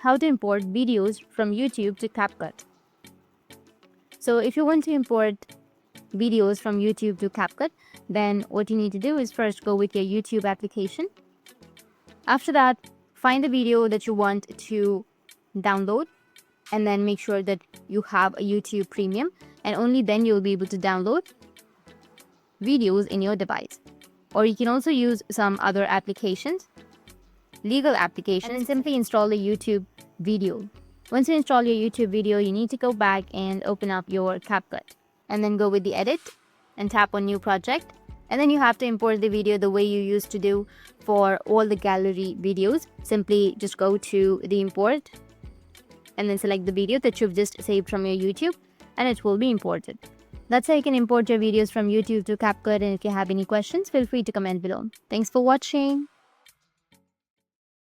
how to import videos from YouTube to CapCut. So if you want to import videos from YouTube to CapCut, then what you need to do is first go with your YouTube application. After that, find the video that you want to download, and then make sure that you have a YouTube Premium, and only then you'll be able to download videos in your device. Or you can also use some other applications, legal applications, and simply install a YouTube video. Once you install your YouTube video, you need to go back and open up your CapCut, and then go with the edit and tap on new project. And then you have to import the video the way you used to do for all the gallery videos. Simply just go to the import and then select the video that you've just saved from your YouTube, and it will be imported. That's how you can import your videos from YouTube to CapCut. And if you have any questions, feel free to comment below. Thanks for watching.